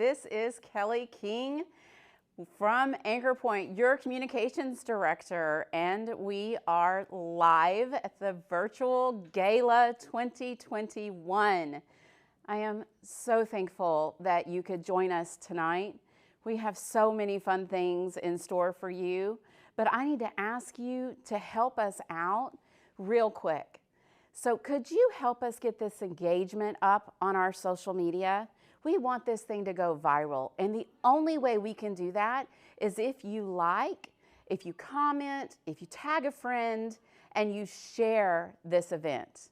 This is Kelly King from Anchor Point, your communications director, and we are live at the virtual Gala 2021. I am so thankful that you could join us tonight. We have so many fun things in store for you, but I need to ask you to help us out real quick. So could you help us get this engagement up on our social media? We want this thing to go viral, and the only way we can do that is if you like, if you comment, if you tag a friend, and you share this event.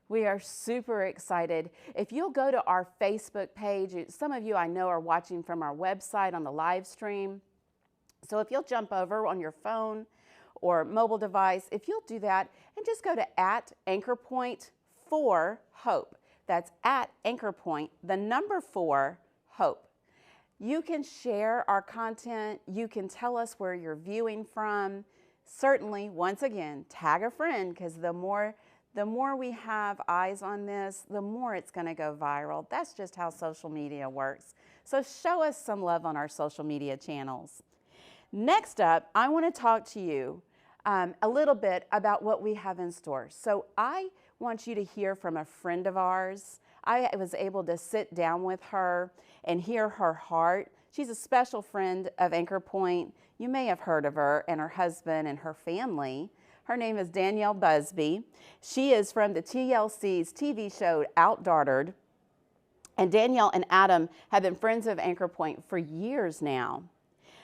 We are super excited. If you'll go to our Facebook page, some of you I know are watching from our website on the live stream. So if you'll jump over on your phone or mobile device, if you'll do that and just go to @AnchorPoint4Hope. That's @AnchorPoint, the number 4, Hope. You can share our content. You can tell us where you're viewing from. Certainly, once again, tag a friend, because the more we have eyes on this, the more it's going to go viral. That's just how social media works. So show us some love on our social media channels. Next up, I want to talk to you a little bit about what we have in store. So I want you to hear from a friend of ours. I was able to sit down with her and hear her heart. She's a special friend of Anchor Point. You may have heard of her and her husband and her family. Her name is Danielle Busby. She is from the TLC's TV show Outdaughtered. And Danielle and Adam have been friends of Anchor Point for years now.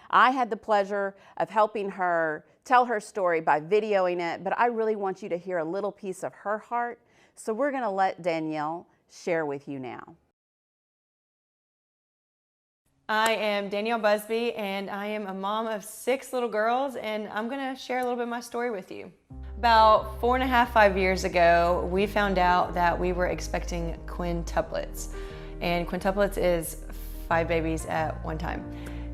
I had the pleasure of helping her tell her story by videoing it, but I really want you to hear a little piece of her heart. So we're going to let Danielle share with you now. I am Danielle Busby, and I am a mom of 6 little girls, and I'm going to share a little bit of my story with you. About 4.5, 5 years ago, we found out that we were expecting quintuplets. And quintuplets is 5 babies at one time.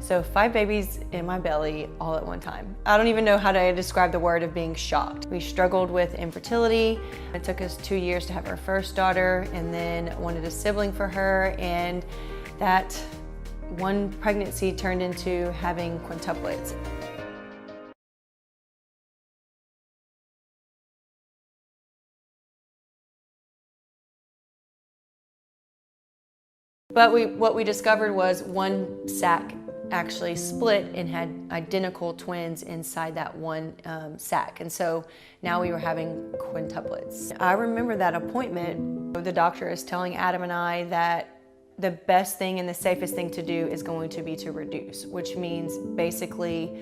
So 5 babies in my belly all at one time. I don't even know how to describe the word of being shocked. We struggled with infertility. It took us 2 years to have our first daughter, and then wanted a sibling for her, and that one pregnancy turned into having quintuplets. But what we discovered was one sac actually split and had identical twins inside that one sac. And so now we were having quintuplets. I remember that appointment. The doctor is telling Adam and I that the best thing and the safest thing to do is going to be to reduce, which means basically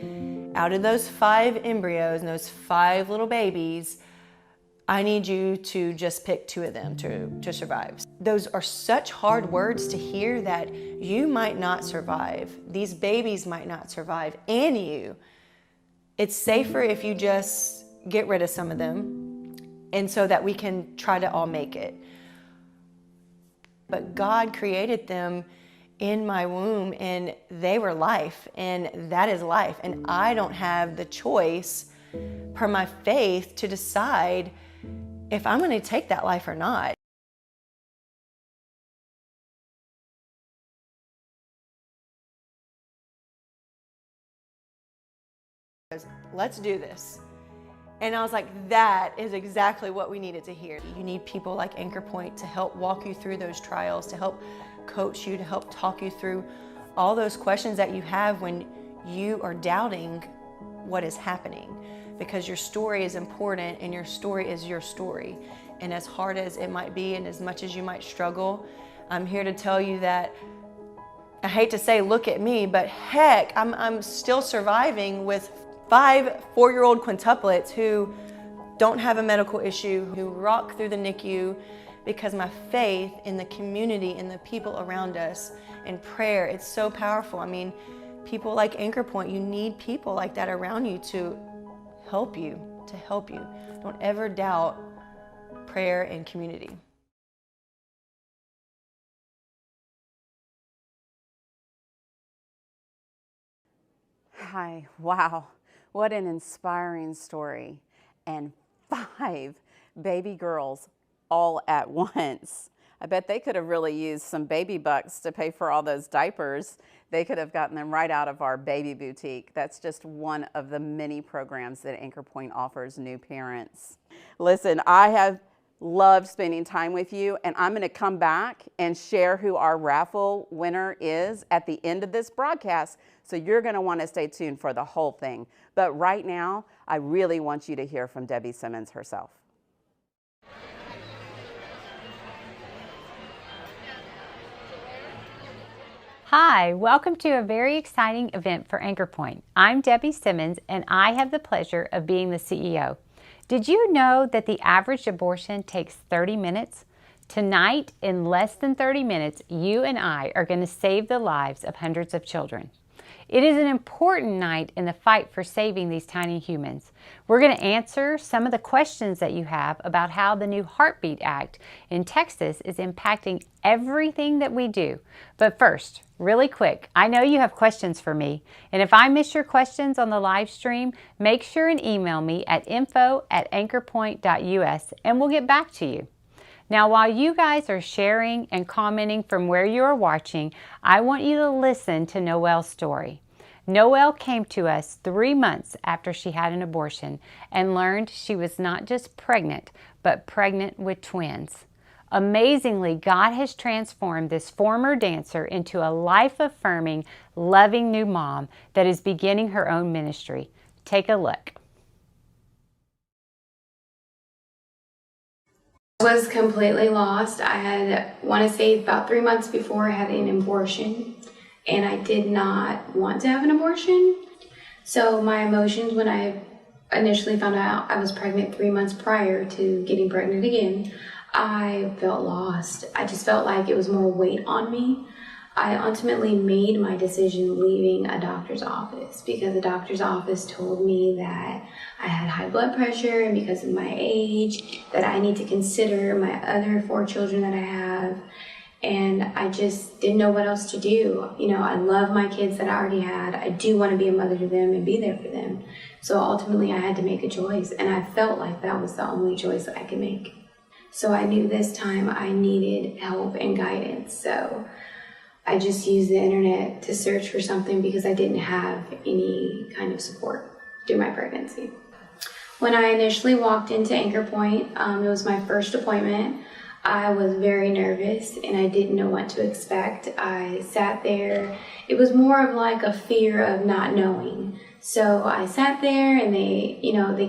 out of those 5 embryos and those 5 little babies, I need you to just pick 2 of them to survive. Those are such hard words to hear, that you might not survive. These babies might not survive, and you. It's safer if you just get rid of some of them, and so that we can try to all make it. But God created them in my womb, and they were life, and that is life. And I don't have the choice, per my faith, to decide if I'm going to take that life or not. Let's do this. And I was like, that is exactly what we needed to hear. You need people like Anchor Point to help walk you through those trials, to help coach you, to help talk you through all those questions that you have when you are doubting what is happening. Because your story is important, and your story is your story. And as hard as it might be, and as much as you might struggle, I'm here to tell you that, I hate to say look at me, but heck, I'm still surviving with 5 4-year-old quintuplets who don't have a medical issue, who rock through the NICU, because my faith in the community and the people around us, and prayer, it's so powerful. I mean, people like Anchor Point, you need people like that around you to help you, Don't ever doubt prayer and community. Hi, wow, what an inspiring story. And 5 baby girls all at once. I bet they could have really used some baby bucks to pay for all those diapers. They could have gotten them right out of our baby boutique. That's just one of the many programs that Anchor Point offers new parents. Listen, I have loved spending time with you, and I'm going to come back and share who our raffle winner is at the end of this broadcast, so you're going to want to stay tuned for the whole thing. But right now, I really want you to hear from Debbie Simmons herself. Hi, welcome to a very exciting event for Anchor Point. I'm Debbie Simmons, and I have the pleasure of being the CEO. Did you know that the average abortion takes 30 minutes? Tonight, in less than 30 minutes, you and I are going to save the lives of hundreds of children. It is an important night in the fight for saving these tiny humans. We're going to answer some of the questions that you have about how the new Heartbeat Act in Texas is impacting everything that we do. But first, really quick, I know you have questions for me, and if I miss your questions on the live stream, make sure and email me at info@anchorpoint.us and we'll get back to you. Now, while you guys are sharing and commenting from where you are watching, I want you to listen to Noelle's story. Noelle came to us 3 months after she had an abortion and learned she was not just pregnant, but pregnant with twins. Amazingly, God has transformed this former dancer into a life-affirming, loving new mom that is beginning her own ministry. Take a look. I was completely lost. I had, want to say about 3 months before, I had an abortion, and I did not want to have an abortion. So my emotions when I initially found out I was pregnant 3 months prior to getting pregnant again, I felt lost. I just felt like it was more weight on me. I ultimately made my decision leaving a doctor's office because the doctor's office told me that I had high blood pressure, and because of my age, that I need to consider my other 4 children that I have. And I just didn't know what else to do. You know, I love my kids that I already had. I do want to be a mother to them and be there for them. So ultimately I had to make a choice, and I felt like that was the only choice that I could make. So I knew this time I needed help and guidance. So I just used the internet to search for something because I didn't have any kind of support through my pregnancy. When I initially walked into Anchor Point, it was my first appointment. I was very nervous and I didn't know what to expect. I sat there. It was more of like a fear of not knowing. So I sat there and they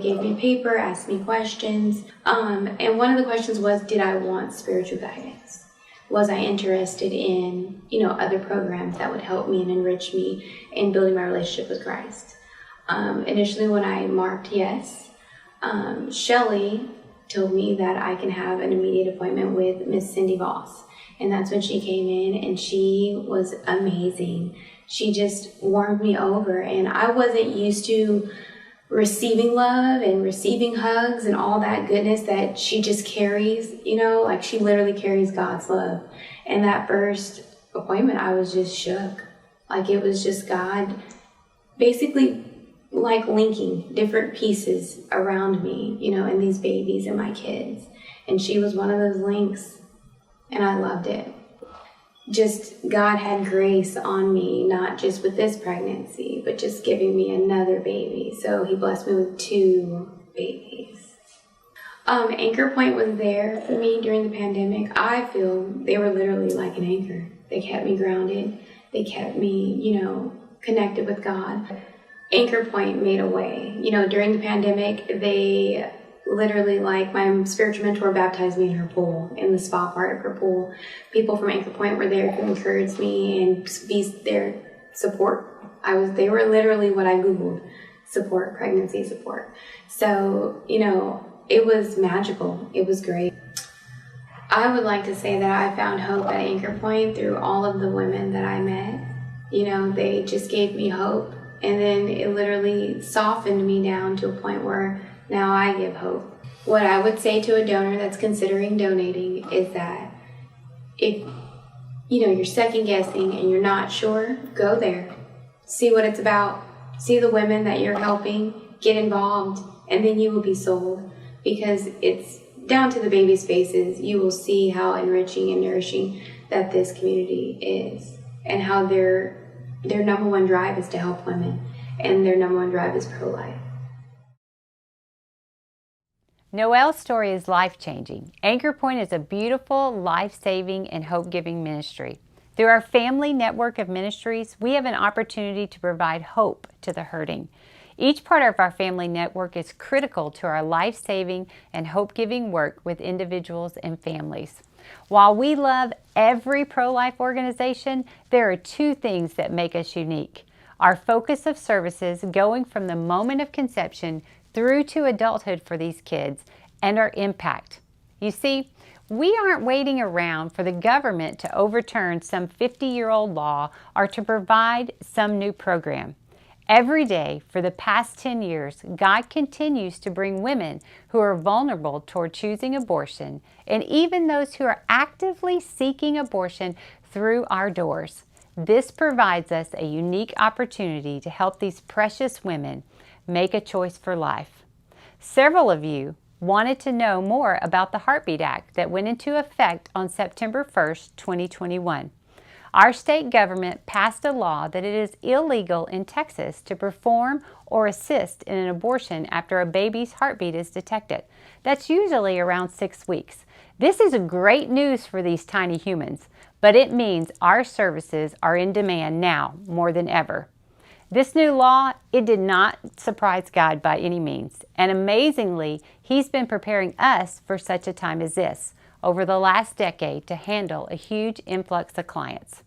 gave me a paper, asked me questions. And one of the questions was, did I want spiritual guidance? Was I interested in, other programs that would help me and enrich me in building my relationship with Christ? Initially when I marked yes, Shelly told me that I can have an immediate appointment with Miss Cindy Voss. And that's when she came in, and she was amazing. She just warmed me over, and I wasn't used to receiving love and receiving hugs and all that goodness that she just carries, like she literally carries God's love. And that first appointment, I was just shook. Like it was just God basically like linking different pieces around me, and these babies and my kids. And she was one of those links, and I loved it. Just God had grace on me, not just with this pregnancy, but just giving me another baby. So he blessed me with 2 babies. Anchor Point was there for me during the pandemic. I feel they were literally like an anchor. They kept me grounded. They kept me, connected with God. Anchor Point made a way. During the pandemic, they literally, like, my spiritual mentor baptized me in her pool, in the spa part of her pool. People from Anchor Point were there to encourage me and be their support. They were literally what I Googled, support, pregnancy support. So, it was magical. It was great. I would like to say that I found hope at Anchor Point through all of the women that I met. They just gave me hope. And then it literally softened me down to a point where now I give hope. What I would say to a donor that's considering donating is that if you're second guessing and you're not sure, go there. See what it's about. See the women that you're helping. Get involved. And then you will be sold. Because it's down to the baby's faces, you will see how enriching and nourishing that this community is, and how their number one drive is to help women, and their number one drive is pro-life. Noelle's story is life-changing. Anchor Point is a beautiful, life-saving, and hope-giving ministry. Through our family network of ministries, we have an opportunity to provide hope to the hurting. Each part of our family network is critical to our life-saving and hope-giving work with individuals and families. While we love every pro-life organization, there are two things that make us unique. Our focus of services going from the moment of conception through to adulthood for these kids, and our impact. You see, we aren't waiting around for the government to overturn some 50-year-old law or to provide some new program. Every day for the past 10 years, God continues to bring women who are vulnerable toward choosing abortion, and even those who are actively seeking abortion through our doors. This provides us a unique opportunity to help these precious women make a choice for life. Several of you wanted to know more about the Heartbeat Act that went into effect on September 1st, 2021. Our state government passed a law that it is illegal in Texas to perform or assist in an abortion after a baby's heartbeat is detected. That's usually around 6 weeks. This is great news for these tiny humans, but it means our services are in demand now more than ever. This new law, it did not surprise God by any means, and amazingly, He's been preparing us for such a time as this over the last decade to handle a huge influx of clients.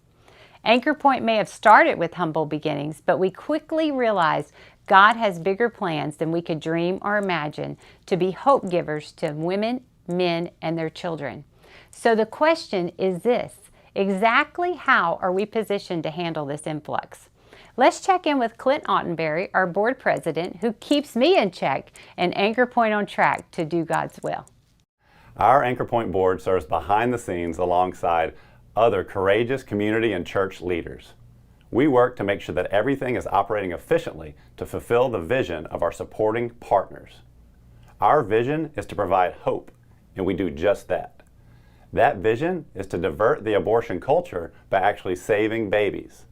Anchor Point may have started with humble beginnings, but we quickly realized God has bigger plans than we could dream or imagine to be hope givers to women, men, and their children. So the question is this: exactly how are we positioned to handle this influx? Let's check in with Clint Ottenberry, our board president, who keeps me in check and Anchor Point on track to do God's will. Our Anchor Point board serves behind the scenes alongside other courageous community and church leaders. We work to make sure that everything is operating efficiently to fulfill the vision of our supporting partners. Our vision is to provide hope, and we do just that. That vision is to divert the abortion culture by actually saving babies.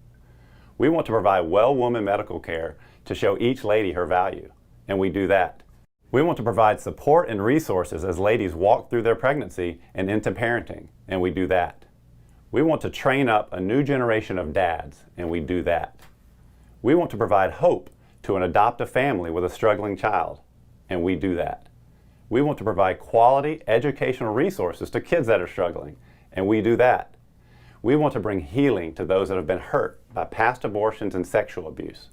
We want to provide well-woman medical care to show each lady her value, and we do that. We want to provide support and resources as ladies walk through their pregnancy and into parenting, and we do that. We want to train up a new generation of dads, and we do that. We want to provide hope to an adoptive family with a struggling child, and we do that. We want to provide quality educational resources to kids that are struggling, and we do that. We want to bring healing to those that have been hurt by past abortions and sexual abuse.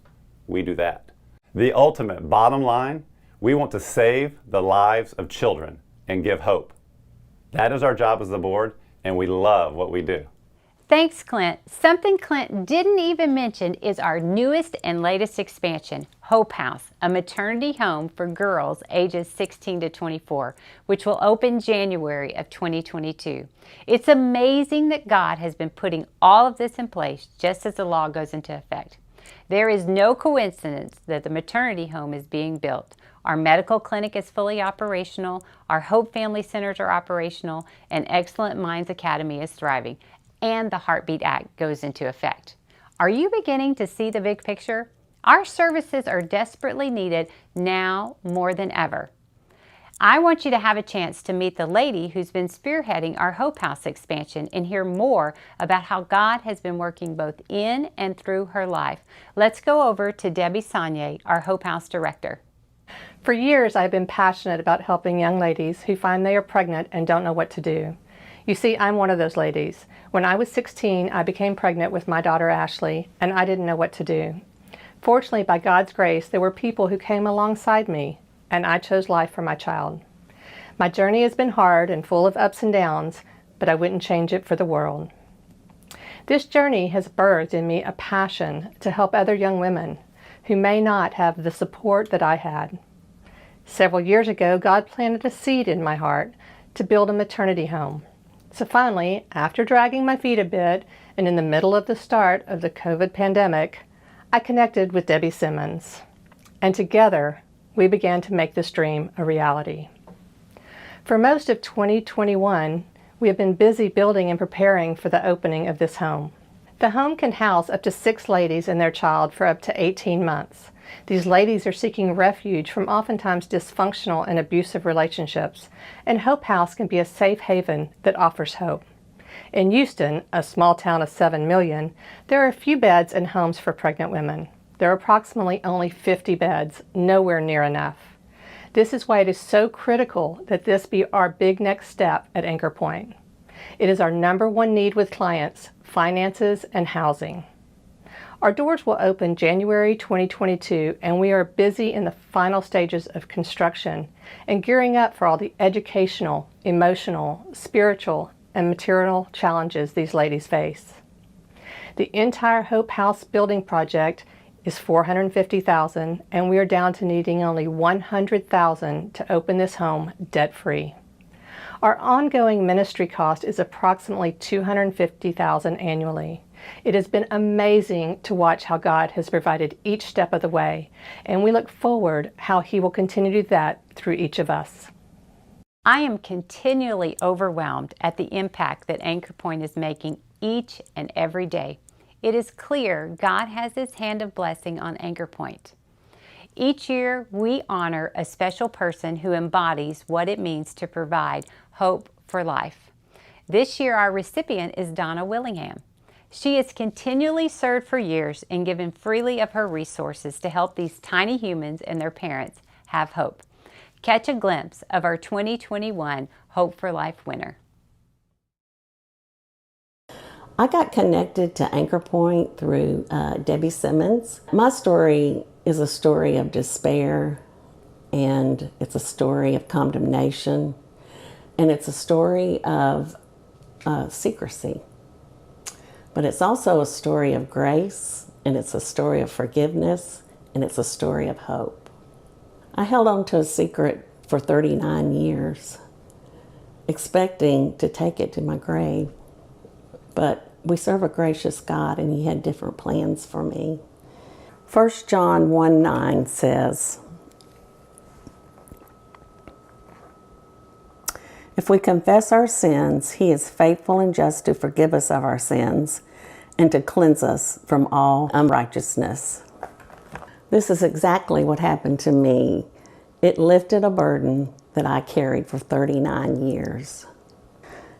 We do that. The ultimate bottom line, we want to save the lives of children and give hope. That is our job as the board, and we love what we do. Thanks, Clint. Something Clint didn't even mention is our newest and latest expansion, Hope House, a maternity home for girls ages 16 to 24, which will open January of 2022. It's amazing that God has been putting all of this in place just as the law goes into effect. There is no coincidence that the maternity home is being built. Our medical clinic is fully operational, our Hope Family Centers are operational, and Excellent Minds Academy is thriving, and the Heartbeat Act goes into effect. Are you beginning to see the big picture? Our services are desperately needed now more than ever. I want you to have a chance to meet the lady who's been spearheading our Hope House expansion and hear more about how God has been working both in and through her life. Let's go over to Debbie Saunier, our Hope House director. For years, I've been passionate about helping young ladies who find they are pregnant and don't know what to do. You see, I'm one of those ladies. When I was 16, I became pregnant with my daughter Ashley, and I didn't know what to do. Fortunately, by God's grace, there were people who came alongside me, and I chose life for my child. My journey has been hard and full of ups and downs, but I wouldn't change it for the world. This journey has birthed in me a passion to help other young women who may not have the support that I had. Several years ago, God planted a seed in my heart to build a maternity home. So finally, after dragging my feet a bit and in the middle of the start of the COVID pandemic, I connected with Debbie Simmons. And together, we began to make this dream a reality. For most of 2021, we have been busy building and preparing for the opening of this home. The home can house up to 6 ladies and their child for up to 18 months. These ladies are seeking refuge from oftentimes dysfunctional and abusive relationships, and Hope House can be a safe haven that offers hope. In Houston, a small town of 7 million, there are few beds and homes for pregnant women. There are approximately only 50 beds, nowhere near enough. This is why it is so critical that this be our big next step at Anchor Point. It is our #1 need with clients: finances and housing. Our doors will open January 2022, and we are busy in the final stages of construction and gearing up for all the educational, emotional, spiritual, and material challenges these ladies face. The entire Hope House building project is $450,000, and we are down to needing only $100,000 to open this home debt-free. Our ongoing ministry cost is approximately $250,000 annually. It has been amazing to watch how God has provided each step of the way, and we look forward how He will continue to do that through each of us. I am continually overwhelmed at the impact that Anchor Point is making each and every day. It is clear God has His hand of blessing on Anchor Point. Each year, we honor a special person who embodies what it means to provide hope for life. This year, our recipient is Donna Willingham. She has continually served for years and given freely of her resources to help these tiny humans and their parents have hope. Catch a glimpse of our 2021 Hope for Life winner. I got connected to Anchor Point through Debbie Simmons. My story is a story of despair, and it's a story of condemnation, and it's a story of secrecy. But it's also a story of grace, and it's a story of forgiveness, and it's a story of hope. I held on to a secret for 39 years, expecting to take it to my grave. But we serve a gracious God, and He had different plans for me. 1 John 1:9 says, "If we confess our sins, He is faithful and just to forgive us of our sins and to cleanse us from all unrighteousness." This is exactly what happened to me. It lifted a burden that I carried for 39 years.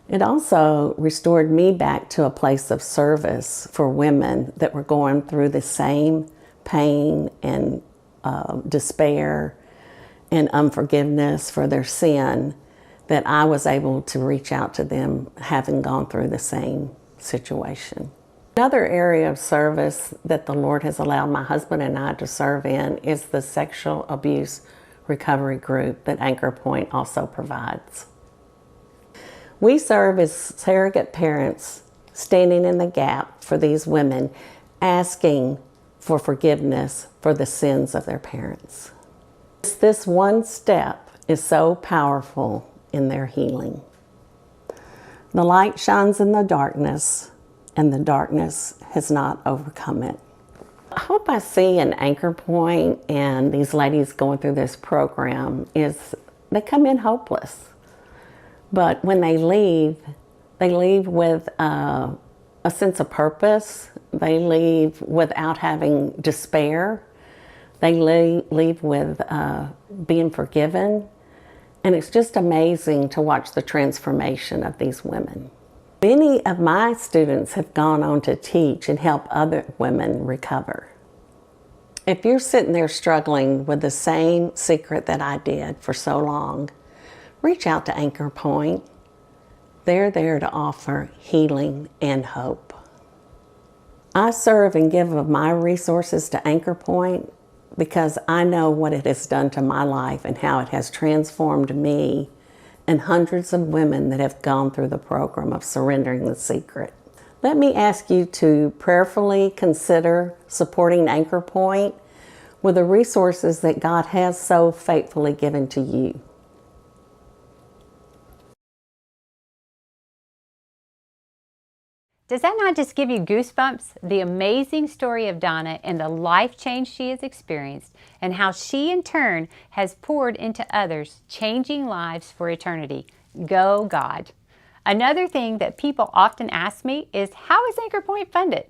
It also restored me back to a place of service for women that were going through the same pain and despair and unforgiveness for their sin, that I was able to reach out to them having gone through the same situation. Another area of service that the Lord has allowed my husband and I to serve in is the sexual abuse recovery group that Anchor Point also provides. We serve as surrogate parents, standing in the gap for these women, asking for forgiveness for the sins of their parents. This one step is so powerful in their healing. The light shines in the darkness, and the darkness has not overcome it. I hope I see an Anchor Point and these ladies going through this program is they come in hopeless. But when they leave with a sense of purpose. They leave without having despair. They leave with being forgiven. And it's just amazing to watch the transformation of these women. Many of my students have gone on to teach and help other women recover. If you're sitting there struggling with the same secret that I did for so long, reach out to Anchor Point. They're there to offer healing and hope. I serve and give of my resources to Anchor Point because I know what it has done to my life and how it has transformed me and hundreds of women that have gone through the program of Surrendering the Secret. Let me ask you to prayerfully consider supporting Anchor Point with the resources that God has so faithfully given to you. Does that not just give you goosebumps? The amazing story of Donna and the life change she has experienced and how she in turn has poured into others, changing lives for eternity. Go God. Another thing that people often ask me is, how is Anchor Point funded?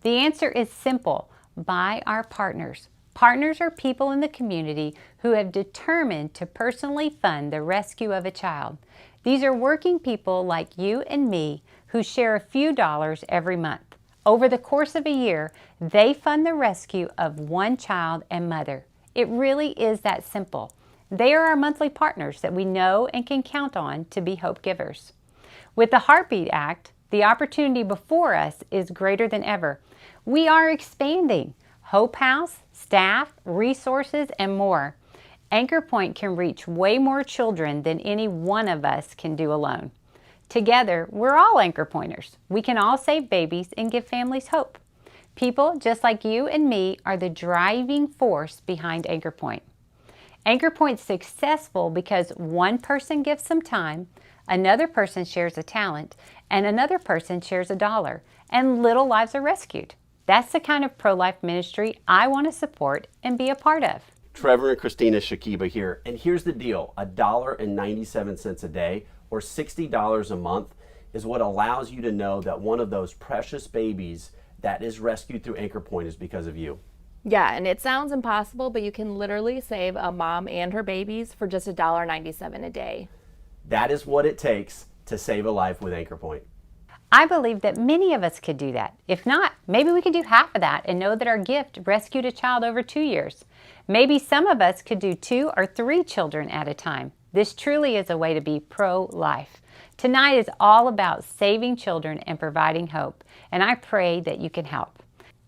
The answer is simple: by our partners. Partners are people in the community who have determined to personally fund the rescue of a child. These are working people like you and me who share a few dollars every month. Over the course of a year, they fund the rescue of one child and mother. It really is that simple. They are our monthly partners that we know and can count on to be hope givers. With the Heartbeat Act, the opportunity before us is greater than ever. We are expanding Hope House, staff, resources, and more. Anchor Point can reach way more children than any one of us can do alone. Together, we're all Anchor Pointers. We can all save babies and give families hope. People just like you and me are the driving force behind Anchor Point. Anchor Point's successful because one person gives some time, another person shares a talent, and another person shares $1, and little lives are rescued. That's the kind of pro-life ministry I want to support and be a part of. Trevor and Christina Shakiba here, and here's the deal. $1.97 a day, or $60 a month, is what allows you to know that one of those precious babies that is rescued through Anchor Point is because of you. Yeah, and it sounds impossible, but you can literally save a mom and her babies for just $1.97 a day. That is what it takes to save a life with Anchor Point. I believe that many of us could do that. If not, maybe we could do half of that and know that our gift rescued a child over 2 years. Maybe some of us could do 2 or 3 children at a time. This truly is a way to be pro-life. Tonight is all about saving children and providing hope, and I pray that you can help.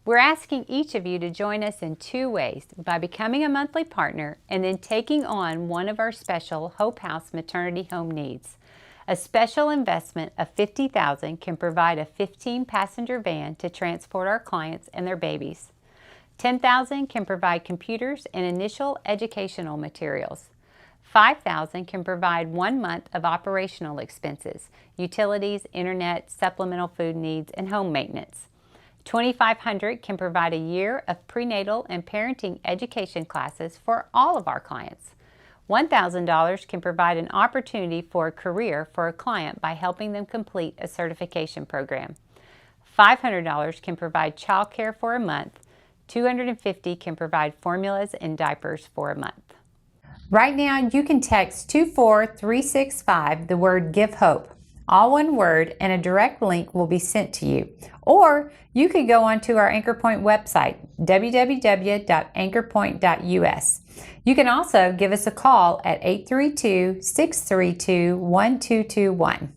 We're asking each of you to join us in 2 ways: by becoming a monthly partner and then taking on one of our special Hope House maternity home needs. A special investment of $50,000 can provide a 15-passenger van to transport our clients and their babies. $10,000 can provide computers and initial educational materials. $5,000 can provide 1 month of operational expenses, utilities, internet, supplemental food needs, and home maintenance. $2,500 can provide a year of prenatal and parenting education classes for all of our clients. $1,000 can provide an opportunity for a career for a client by helping them complete a certification program. $500 can provide childcare for a month. $250 can provide formulas and diapers for a month. Right now, you can text 24365 the word "Give Hope," all one word, and a direct link will be sent to you. Or you could go onto our Anchor Point website, www.anchorpoint.us. You can also give us a call at 832-632-1221.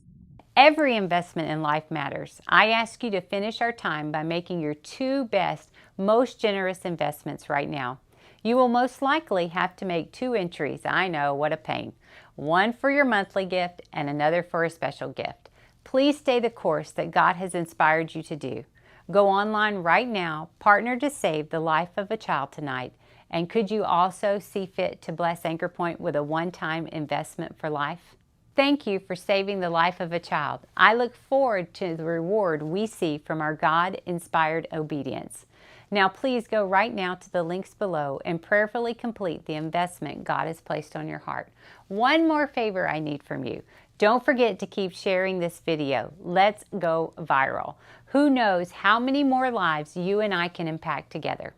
Every investment in life matters. I ask you to finish our time by making your 2 best, most generous investments right now. You will most likely have to make 2 entries. I know, what a pain. One for your monthly gift and another for a special gift. Please stay the course that God has inspired you to do. Go online right now, partner to save the life of a child tonight. And could you also see fit to bless Anchor Point with a one-time investment for life? Thank you for saving the life of a child. I look forward to the reward we see from our God-inspired obedience. Now please go right now to the links below and prayerfully complete the investment God has placed on your heart. One more favor I need from you. Don't forget to keep sharing this video. Let's go viral. Who knows how many more lives you and I can impact together.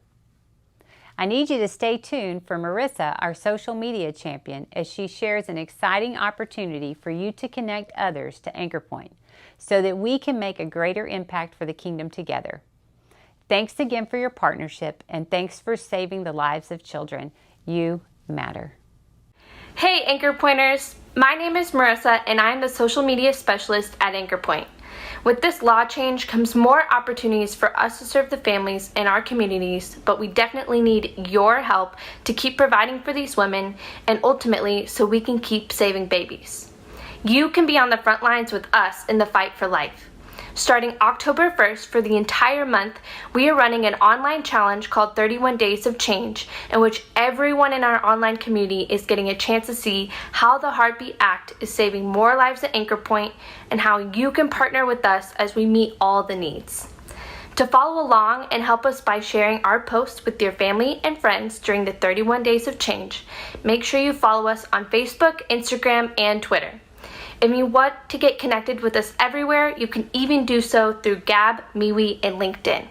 I need you to stay tuned for Marissa, our social media champion, as she shares an exciting opportunity for you to connect others to Anchor Point so that we can make a greater impact for the kingdom together. Thanks again for your partnership, and thanks for saving the lives of children. You matter. Hey Anchor Pointers, my name is Marissa and I'm the social media specialist at Anchor Point. With this law change comes more opportunities for us to serve the families in our communities, but we definitely need your help to keep providing for these women and ultimately so we can keep saving babies. You can be on the front lines with us in the fight for life. Starting October 1st for the entire month, we are running an online challenge called 31 Days of Change, in which everyone in our online community is getting a chance to see how the Heartbeat Act is saving more lives at Anchor Point and how you can partner with us as we meet all the needs. To follow along and help us by sharing our posts with your family and friends during the 31 Days of Change, make sure you follow us on Facebook, Instagram, and Twitter. If you want to get connected with us everywhere, you can even do so through Gab, MeWe, and LinkedIn.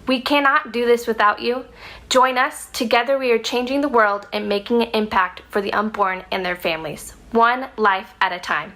We cannot do this without you. Join us. Together we are changing the world and making an impact for the unborn and their families, one life at a time.